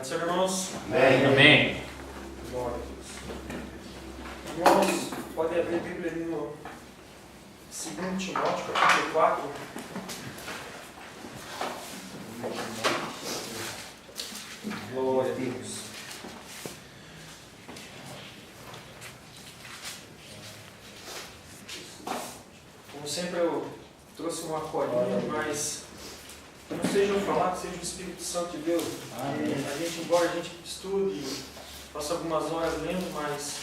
Pode ser, irmãos? Amém. Amém. Glória a Deus. Irmãos, podem abrir a Bíblia ali no 2 Timóteo, capítulo 4. Glória a Deus. Como sempre, eu trouxe uma colinha, mas não seja eu falar, que seja o Espírito Santo de Deus. A gente, embora a gente estude, faça algumas horas lendo, mas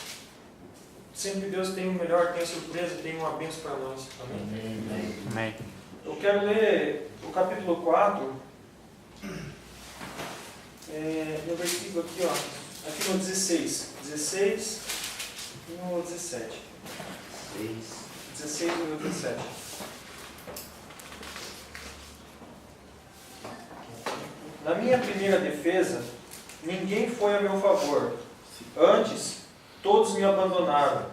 sempre Deus tem o melhor, tem a surpresa, tem uma bênção para nós. Amém? Amém. Eu quero ler o capítulo 4, no versículo aqui, ó, aqui no 16 e no 17. 16 e no 17. Na minha primeira defesa, ninguém foi a meu favor. Antes, todos me abandonaram.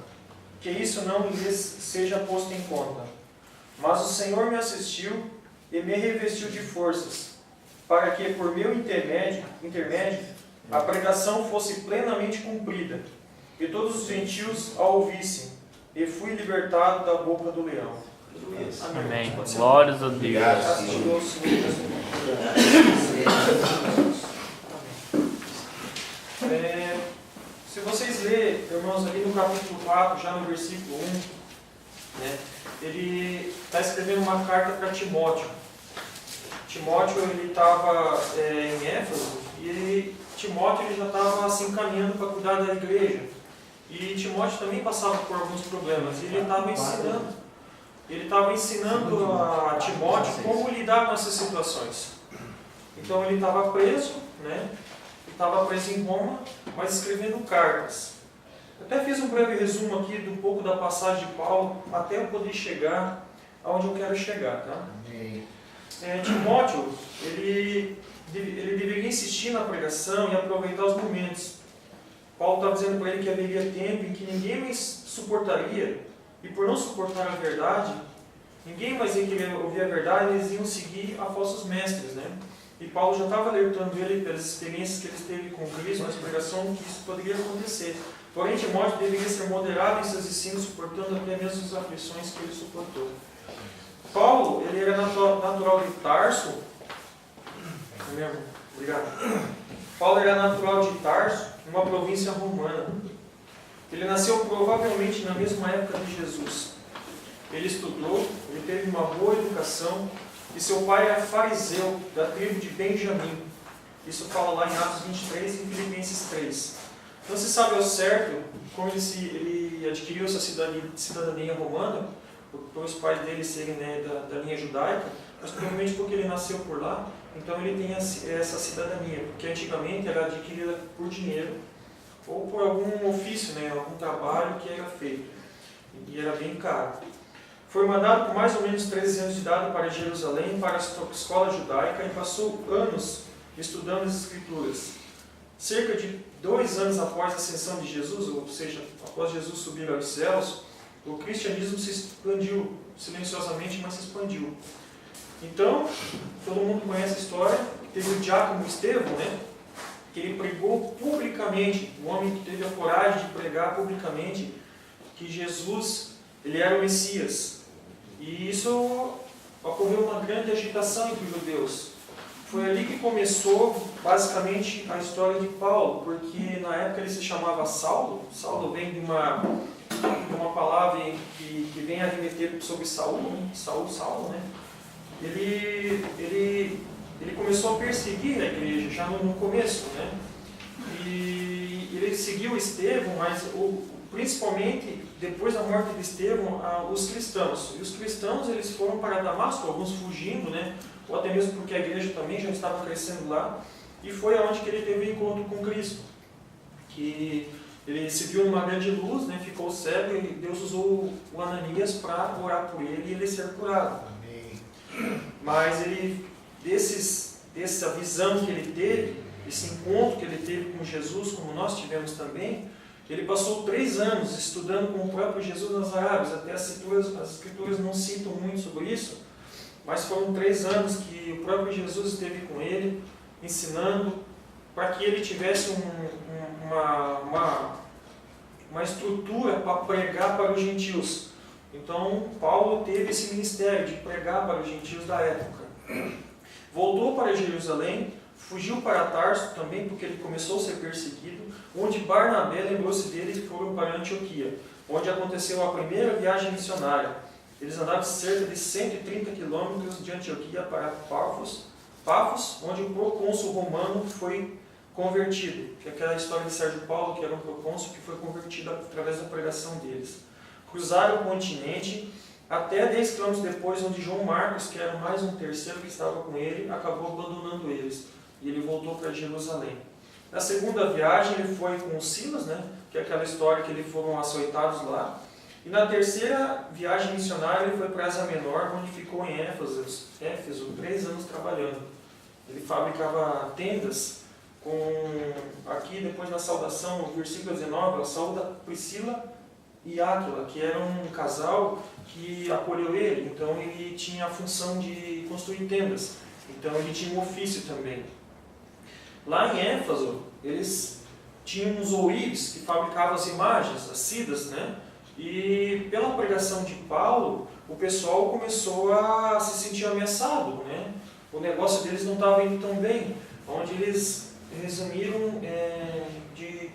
Que isso não lhes seja posto em conta. Mas o Senhor me assistiu e me revestiu de forças, para que por meu intermédio, a pregação fosse plenamente cumprida, e todos os gentios a ouvissem, e fui libertado da boca do leão. Amém. Pode ser. Glórias a Deus. Obrigado. Graças a Deus, Senhor. Se vocês lerem, irmãos, ali no capítulo 4, já no versículo 1, né, ele está escrevendo uma carta para Timóteo. Timóteo ele estava em Éfeso e Timóteo ele já estava se encaminhando para cuidar da igreja. E Timóteo também passava por alguns problemas. E ele estava ensinando a Timóteo como lidar com essas situações. Então ele estava preso, né? Estava preso em Roma, mas escrevendo cartas. Eu até fiz um breve resumo aqui do pouco da passagem de Paulo, até eu poder chegar aonde eu quero chegar, tá? Timóteo, ele deveria insistir na pregação e aproveitar os momentos. Paulo estava dizendo para ele que haveria tempo em que ninguém mais suportaria, e por não suportar a verdade, ninguém mais ia querer ouvir a verdade, eles iam seguir a falsos mestres, né? E Paulo já estava alertando ele pelas experiências que ele teve com Cristo, na pregação, que isso poderia acontecer. Porém, Timóteo deveria ser moderado em seus ensinos, suportando até mesmo as aflições que ele suportou. Paulo, ele era natural de Tarso. Obrigado. Paulo era natural de Tarso, uma província romana. Ele nasceu provavelmente na mesma época de Jesus. Ele estudou, ele teve uma boa educação, e seu pai era fariseu, da tribo de Benjamim. Isso fala lá em Atos 23 e em Filipenses 3. Não se sabe ao certo como ele adquiriu essa cidadania romana, por os pais dele serem, né, da linha judaica, mas provavelmente porque ele nasceu por lá, então ele tem essa cidadania, porque antigamente era adquirida por dinheiro ou por algum ofício, né, algum trabalho que era feito, e era bem caro. Foi mandado com mais ou menos 13 anos de idade para Jerusalém, para a escola judaica, e passou anos estudando as Escrituras. Cerca de 2 anos após a ascensão de Jesus, ou seja, após Jesus subir aos céus, o cristianismo se expandiu, silenciosamente, mas se expandiu. Então, todo mundo conhece a história, teve o diácono Estevão, né, que ele pregou publicamente, o homem que teve a coragem de pregar publicamente que Jesus, ele era o Messias. E isso ocorreu uma grande agitação entre os judeus. Foi ali que começou, basicamente, a história de Paulo, porque na época ele se chamava Saulo. Saulo vem de uma palavra que vem a remeter sobre Saul, né? Saulo, né? Ele começou a perseguir a igreja já no começo, né? E ele seguiu Estevão, mas principalmente depois da morte de Estevão, os cristãos. E os cristãos eles foram para Damasco, alguns fugindo, né? Ou até mesmo porque a igreja também já estava crescendo lá. E foi aonde que ele teve encontro com Cristo. Que ele se viu numa grande luz, né? Ficou cego, e Deus usou o Ananias para orar por ele e ele ser curado. Amém. Mas dessa visão que ele teve, esse encontro que ele teve com Jesus, como nós tivemos também, ele passou 3 anos estudando com o próprio Jesus nas Arábias. Até as escrituras não citam muito sobre isso, mas foram 3 anos que o próprio Jesus esteve com ele, ensinando, para que ele tivesse uma estrutura para pregar para os gentios. Então, Paulo teve esse ministério de pregar para os gentios da época. Voltou para Jerusalém, fugiu para Tarso também, porque ele começou a ser perseguido, onde Barnabé lembrou-se dele e foram para Antioquia, onde aconteceu a primeira viagem missionária. Eles andaram cerca de 130 quilômetros de Antioquia para Pafos, onde o procônsul romano foi convertido, que é aquela história de Sérgio Paulo, que era um procônsul que foi convertido através da pregação deles. Cruzaram o continente até 10 quilômetros depois, onde João Marcos, que era mais um terceiro que estava com ele, acabou abandonando eles, e ele voltou para Jerusalém. Na segunda viagem ele foi com os Silas, que é aquela história que eles foram açoitados lá. E na terceira viagem missionária ele foi para Ásia Menor, onde ficou em Éfeso 3 anos trabalhando. Ele fabricava tendas aqui depois na saudação, no versículo 19, a saúda Priscila e Áquila, que era um casal que acolheu ele. Então ele tinha a função de construir tendas. Então ele tinha um ofício também. Lá em Éfeso, eles tinham uns ourives que fabricavam as imagens, as sidas, E pela pregação de Paulo, o pessoal começou a se sentir ameaçado, O negócio deles não estava indo tão bem, onde eles resumiram de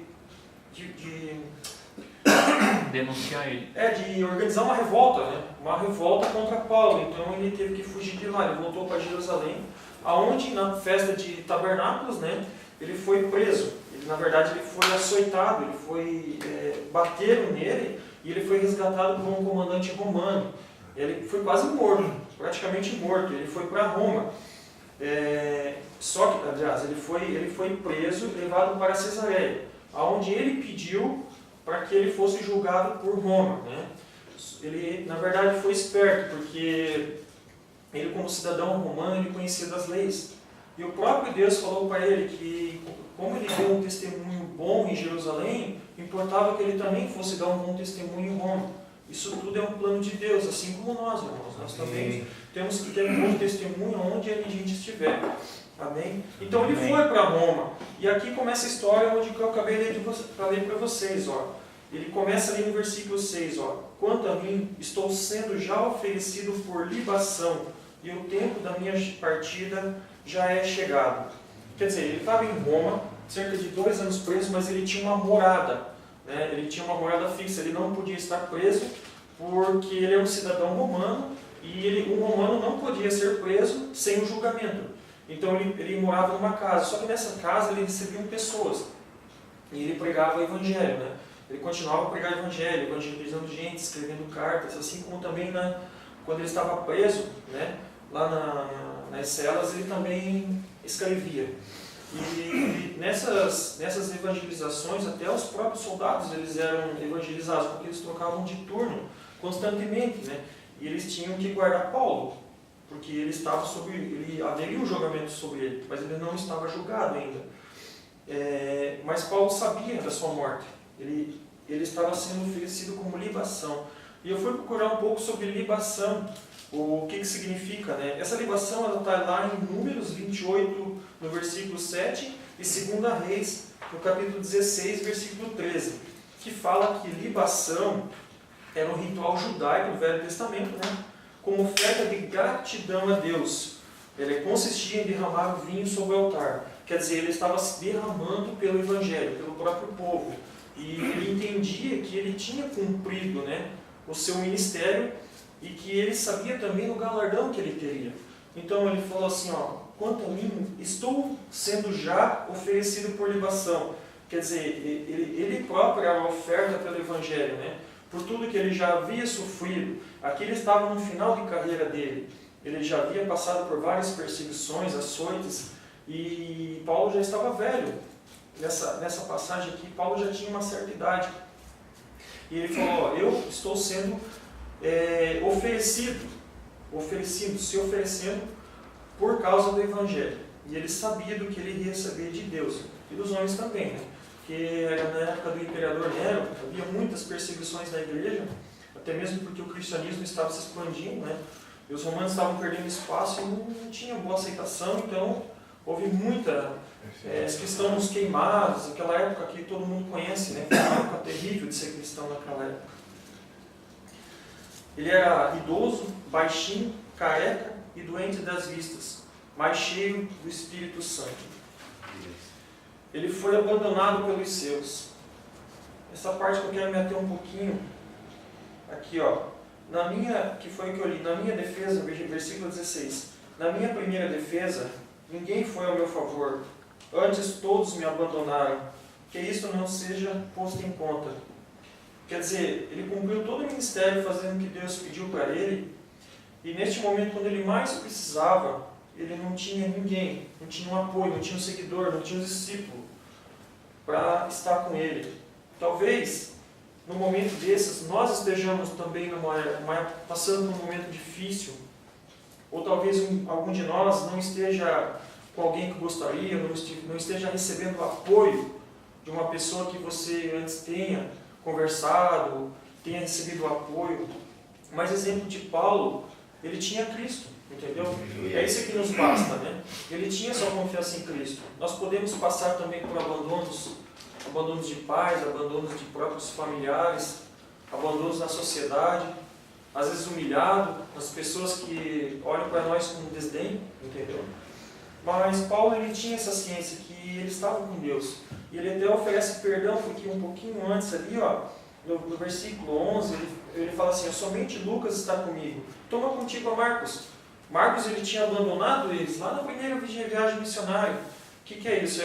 denunciar ele. De organizar uma revolta, Uma revolta contra Paulo. Então ele teve que fugir de lá, ele voltou para Jerusalém, aonde na festa de Tabernáculos, ele foi preso. Na verdade ele foi açoitado, bateram nele e ele foi resgatado por um comandante romano. Ele foi quase morto, praticamente morto. Ele foi para Roma. Só que, aliás, ele foi preso e levado para Cesareia, aonde ele pediu para que ele fosse julgado por Roma. Ele, na verdade, foi esperto, porque ele, como cidadão romano, ele conhecia das leis. E o próprio Deus falou para ele que, como ele deu um testemunho bom em Jerusalém, importava que ele também fosse dar um bom testemunho em Roma. Isso tudo é um plano de Deus, assim como nós, irmãos. Nós também temos que ter um bom testemunho onde a gente estiver. Amém? Então ele foi para Roma. E aqui começa a história onde eu acabei de ler para vocês. Ele começa ali no versículo 6. Quanto a mim, estou sendo já oferecido por libação, e o tempo da minha partida já é chegado. Quer dizer, ele estava em Roma, cerca de 2 anos preso, mas ele tinha uma morada. Ele tinha uma morada fixa, ele não podia estar preso, porque ele é um cidadão romano, e um romano não podia ser preso sem o julgamento. Então ele morava numa casa, só que nessa casa ele recebia pessoas, e ele pregava o evangelho. Ele continuava a pregar o evangelho, evangelizando gente, escrevendo cartas, assim como também quando ele estava preso, lá nas celas, ele também escrevia. E nessas evangelizações, até os próprios soldados eles eram evangelizados, porque eles trocavam de turno constantemente, E eles tinham que guardar Paulo, porque ele haveria um julgamento sobre ele, mas ele não estava julgado ainda. Mas Paulo sabia da sua morte. Ele estava sendo oferecido como libação. E eu fui procurar um pouco sobre libação, o que significa. Essa libação está lá em Números 28, no versículo 7, e 2 Reis, no capítulo 16, versículo 13, que fala que libação era um ritual judaico do Velho Testamento, como oferta de gratidão a Deus. Ele consistia em derramar o vinho sobre o altar. Quer dizer, ele estava se derramando pelo Evangelho, pelo próprio povo. E ele entendia que ele tinha cumprido o seu ministério e que ele sabia também o galardão que ele teria. Então ele falou assim, quanto a mim, estou sendo já oferecido por libação. Quer dizer, ele próprio era a oferta pelo Evangelho, por tudo que ele já havia sofrido. Aqui ele estava no final de carreira dele. Ele já havia passado por várias perseguições, açoites, e Paulo já estava velho. Nessa passagem aqui, Paulo já tinha uma certa idade. E ele falou, eu estou sendo se oferecendo por causa do Evangelho. E ele sabia do que ele ia receber de Deus. E dos homens também, Porque na época do imperador Nero, havia muitas perseguições na igreja, até mesmo porque o cristianismo estava se expandindo, E os romanos estavam perdendo espaço e não tinham boa aceitação, então Houve os cristãos queimados, aquela época que todo mundo conhece, né? Foi uma época terrível de ser cristão naquela época. Ele era idoso, baixinho, careca e doente das vistas, mas cheio do Espírito Santo. Ele foi abandonado pelos seus. Essa parte que eu quero me ater um pouquinho, aqui que foi o que eu li, na minha defesa, versículo 16, na minha primeira defesa, ninguém foi ao meu favor, antes todos me abandonaram, que isso não seja posto em conta. Quer dizer, ele cumpriu todo o ministério fazendo o que Deus pediu para ele, e neste momento, quando ele mais precisava, ele não tinha ninguém, não tinha um apoio, não tinha um seguidor, não tinha um discípulo para estar com ele. Talvez, no momento desses, nós estejamos também passando por um momento difícil, ou talvez algum de nós não esteja com alguém que gostaria, não esteja recebendo o apoio de uma pessoa que você antes tenha conversado, tenha recebido o apoio. Mas exemplo de Paulo, ele tinha Cristo, entendeu? É isso que nos basta, né? Ele tinha sua confiança em Cristo. Nós podemos passar também por abandonos de pais, abandonos de próprios familiares, abandonos na sociedade, às vezes humilhado, as pessoas que olham para nós com desdém, entendeu? Mas Paulo, ele tinha essa ciência que ele estava com Deus. E ele até oferece perdão, porque um pouquinho antes ali, no versículo 11, ele fala assim, somente Lucas está comigo. Toma contigo a Marcos. Marcos, ele tinha abandonado eles lá na primeira viagem missionária. O que é isso?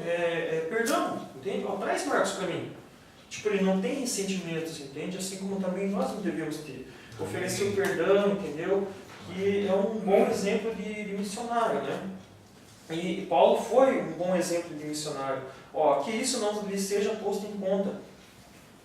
É perdão, entende? Traz Marcos para mim. Tipo, ele não tem ressentimentos, entende? Assim como também nós não devemos ter. Oferecer o perdão, entendeu? Que é um bom exemplo de missionário, né? E Paulo foi um bom exemplo de missionário. Que isso não lhe seja posto em conta.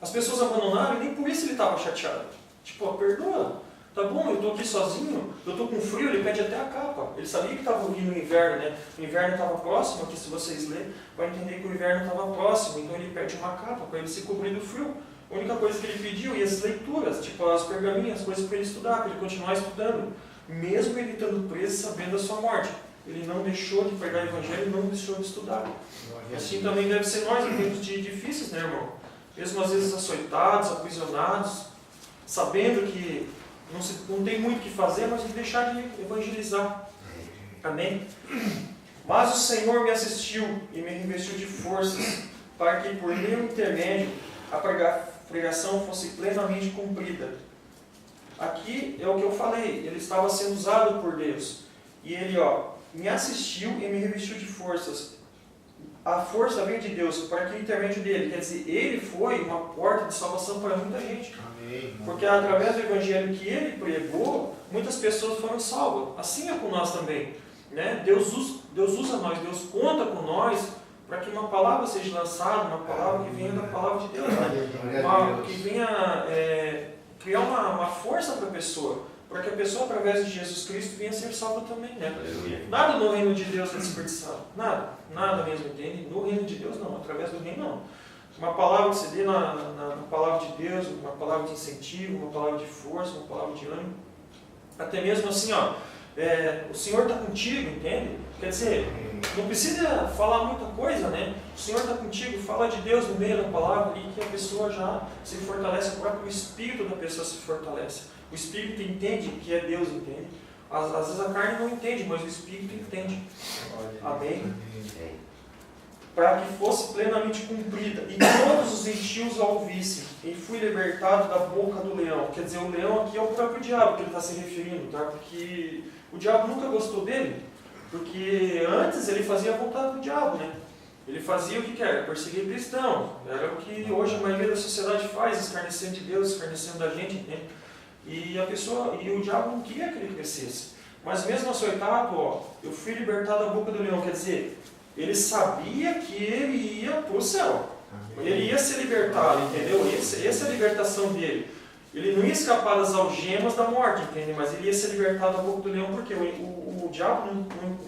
As pessoas abandonaram e nem por isso ele estava chateado. Tipo, perdoa. Tá bom, eu estou aqui sozinho, eu estou com frio, ele pede até a capa. Ele sabia que estava vindo o inverno, né? O inverno estava próximo, aqui se vocês lerem, vai entender que o inverno estava próximo, então ele pede uma capa para ele se cobrir do frio. A única coisa que ele pediu, e as leituras, tipo as pergaminhas, as coisas para ele estudar, para ele continuar estudando. Mesmo ele estando preso, sabendo da sua morte. Ele não deixou de pregar o evangelho, não deixou de estudar. Assim também deve ser nós em tempos difíceis, né, irmão? Mesmo às vezes açoitados, aprisionados, sabendo que não tem muito o que fazer, mas de deixar de evangelizar. Amém? Mas o Senhor me assistiu e me revestiu de forças, para que por meu intermédio a pregação fosse plenamente cumprida. Aqui é o que eu falei, ele estava sendo usado por Deus. E ele, me assistiu e me revestiu de forças. A força vem de Deus, para que o intermédio dele, quer dizer, ele foi uma porta de salvação para muita gente. Amém. Porque através do evangelho que ele pregou, muitas pessoas foram salvas. Assim é com nós também. Né? Deus usa nós, Deus conta com nós para que uma palavra seja lançada, uma palavra que venha da palavra de Deus. Né? Que venha criar uma força para a pessoa, para que a pessoa, através de Jesus Cristo, venha ser salva também. Né? Nada no reino de Deus é desperdiçado. Nada mesmo, entende? No reino de Deus não, através do reino não. Uma palavra que se dê na palavra de Deus, uma palavra de incentivo, uma palavra de força, uma palavra de ânimo. Até mesmo assim, o Senhor está contigo, entende? Quer dizer, não precisa falar muita coisa, né? O Senhor está contigo, fala de Deus no meio da palavra e que a pessoa já se fortalece, o próprio espírito da pessoa se fortalece. O espírito entende que é Deus, entende? Às vezes a carne não entende, mas o espírito entende. Amém? Para que fosse plenamente cumprida, e todos os gentios a ouvissem, e fui libertado da boca do leão. Quer dizer, o leão aqui é o próprio diabo que ele está se referindo, tá? Porque o diabo nunca gostou dele, porque antes ele fazia a vontade do diabo, né? Ele fazia o que era? Perseguir cristão. Era o que hoje a maioria da sociedade faz, escarnecendo de Deus, escarnecendo da gente, né? E o diabo não queria que ele crescesse. Mas mesmo açoitado, eu fui libertado da boca do leão, quer dizer, ele sabia que ele ia para o céu. Ele ia ser libertado, entendeu? Essa é a libertação dele. Ele não ia escapar das algemas da morte, entende? Mas ele ia ser libertado da boca do leão, porque o diabo não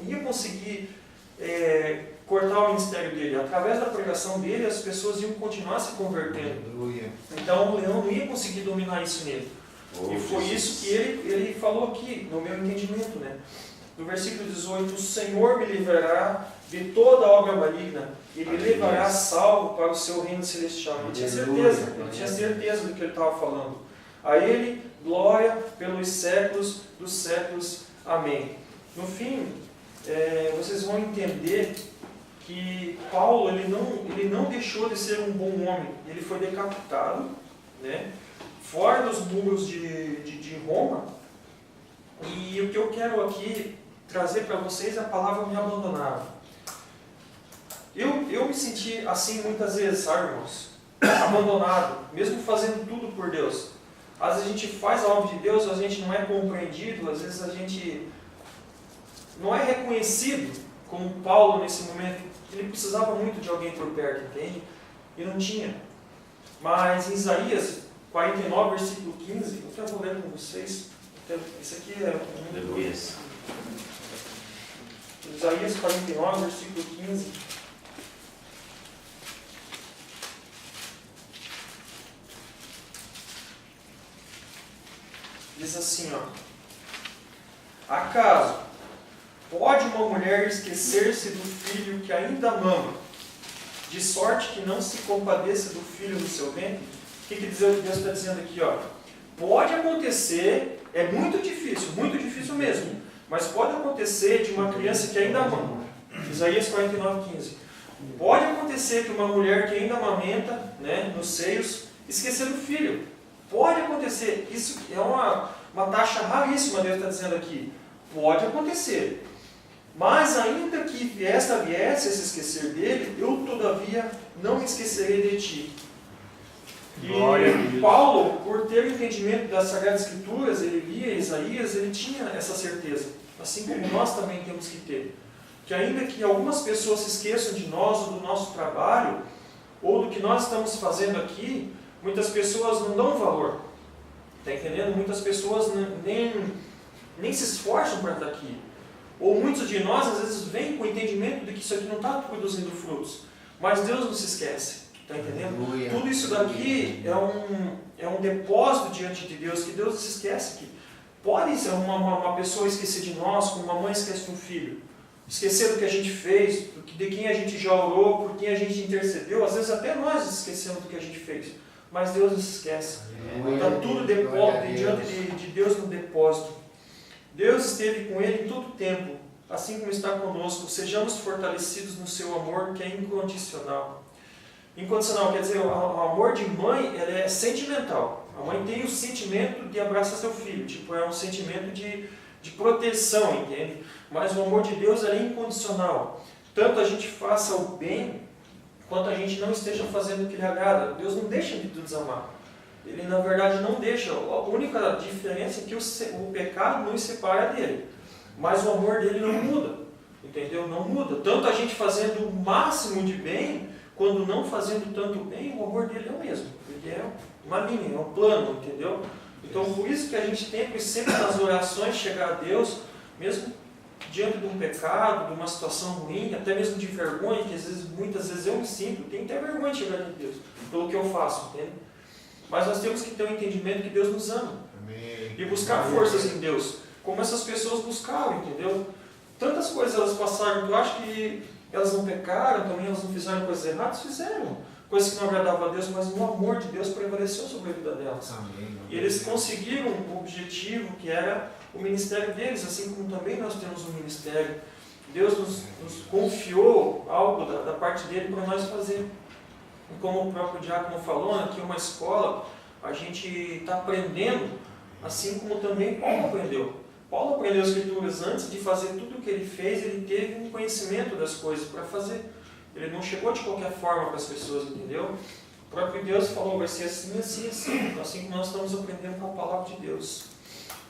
ia conseguir cortar o ministério dele. Através da pregação dele, as pessoas iam continuar se convertendo. Então o leão não ia conseguir dominar isso nele. E foi isso que ele falou aqui, no meu entendimento, né? No versículo 18, o Senhor me livrará de toda obra maligna e me levará salvo para o seu reino celestial. Ele tinha certeza do que ele estava falando. A ele, glória pelos séculos dos séculos. Amém. No fim, vocês vão entender que Paulo ele não deixou de ser um bom homem. Ele foi decapitado, né, fora dos muros de Roma. E o que eu quero aqui trazer para vocês é a palavra me abandonaram. Eu me senti assim muitas vezes, sabe, irmãos? Abandonado, mesmo fazendo tudo por Deus. Às vezes a gente faz a obra de Deus, a gente não é compreendido, às vezes a gente não é reconhecido, como Paulo nesse momento. Ele precisava muito de alguém por perto, entende? E não tinha. Mas em Isaías 49, versículo 15, eu quero ler com vocês. Isso aqui é um Luiz. Isaías 49, versículo 15. Diz assim, ó. Acaso pode uma mulher esquecer-se do filho que ainda mama, de sorte que não se compadeça do filho do seu ventre? O que Deus está dizendo aqui, ó? Pode acontecer, é muito difícil mesmo, mas pode acontecer de uma criança que ainda mama. Isaías 49, 15. Pode acontecer que uma mulher que ainda amamenta, né, nos seios, esquecer do filho. Pode acontecer. Isso é uma taxa raríssima, Deus está dizendo aqui. Pode acontecer. Mas ainda que esta viesse a se esquecer dele, eu todavia não me esquecerei de ti. E Paulo, por ter o entendimento das Sagradas Escrituras, ele lia Isaías, ele tinha essa certeza. Assim como nós também temos que ter. Que ainda que algumas pessoas se esqueçam de nós, ou do nosso trabalho, ou do que nós estamos fazendo aqui, muitas pessoas não dão valor. Está entendendo? Muitas pessoas nem se esforçam para estar aqui. Ou muitos de nós, às vezes, vêm com o entendimento de que isso aqui não está produzindo frutos. Mas Deus não se esquece. Está entendendo? Tudo isso daqui é um depósito diante de Deus, que Deus não se esquece. Que pode ser uma pessoa esquecer de nós, como uma mãe esquece de um filho. Esquecer do que a gente fez, de quem a gente já orou, por quem a gente intercedeu. Às vezes até nós esquecemos do que a gente fez. Mas Deus não se esquece. Está tudo diante de Deus no depósito. Deus esteve com ele em todo o tempo, assim como está conosco. Sejamos fortalecidos no seu amor, que é incondicional. Incondicional quer dizer, o amor de mãe é sentimental. A mãe tem o sentimento de abraçar seu filho, tipo, é um sentimento de proteção, entende? Mas o amor de Deus é incondicional. Tanto a gente faça o bem, quanto a gente não esteja fazendo o que lhe agrada. Deus não deixa de nos amar. Ele, na verdade, não deixa. A única diferença é que o pecado nos separa dele. Mas o amor dele não muda. Entendeu? Não muda. Tanto a gente fazendo o máximo de bem, quando não fazendo tanto bem, o amor dele é o mesmo. Ele é uma linha, é um plano, entendeu? Então, por isso que a gente tem que sempre nas orações chegar a Deus, mesmo diante de um pecado, de uma situação ruim, até mesmo de vergonha, que muitas vezes eu me sinto, tenho até vergonha de chegar diante de Deus, pelo que eu faço, entende? Mas nós temos que ter um entendimento que Deus nos ama. Amém. E buscar forças em Deus, como essas pessoas buscaram, entendeu? Tantas coisas elas passaram, que eu acho que elas não pecaram, também elas não fizeram coisas erradas, fizeram coisas que não agradavam a Deus, mas o amor de Deus prevaleceu sobre a vida delas. Amém. E eles conseguiram o objetivo que era o ministério deles, assim como também nós temos um ministério. Deus nos confiou algo da parte dele para nós fazer. E como o próprio diácono falou, aqui uma escola, a gente está aprendendo, assim como também Paulo aprendeu. Paulo aprendeu as Escrituras antes de fazer tudo o que ele fez, ele teve um conhecimento das coisas para fazer. Ele não chegou de qualquer forma para as pessoas, entendeu? O próprio Deus falou, vai ser assim, assim, assim, assim como nós estamos aprendendo com a palavra de Deus.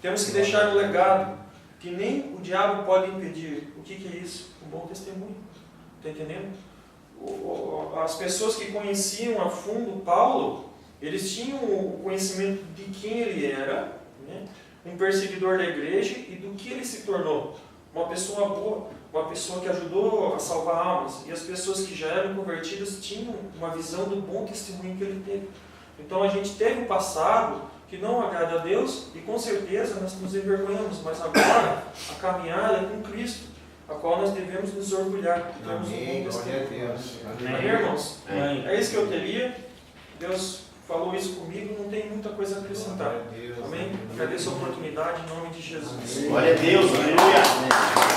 Temos que deixar um legado que nem o diabo pode impedir. O que é isso? Um bom testemunho. Está entendendo? As pessoas que conheciam a fundo Paulo, eles tinham o conhecimento de quem ele era, né? Um perseguidor da igreja e do que ele se tornou. Uma pessoa boa, uma pessoa que ajudou a salvar almas. E as pessoas que já eram convertidas tinham uma visão do bom testemunho que ele teve. Então a gente teve um passado que não agrada a Deus e com certeza nós nos envergonhamos, mas agora a caminhada é com Cristo, a qual nós devemos nos orgulhar, porque temos um bom testemunho. Amém, irmãos? É isso que eu teria. Deus falou isso comigo, não tem muita coisa a acrescentar. Amém? Agradeço a oportunidade em nome de Jesus. Glória a Deus, aleluia.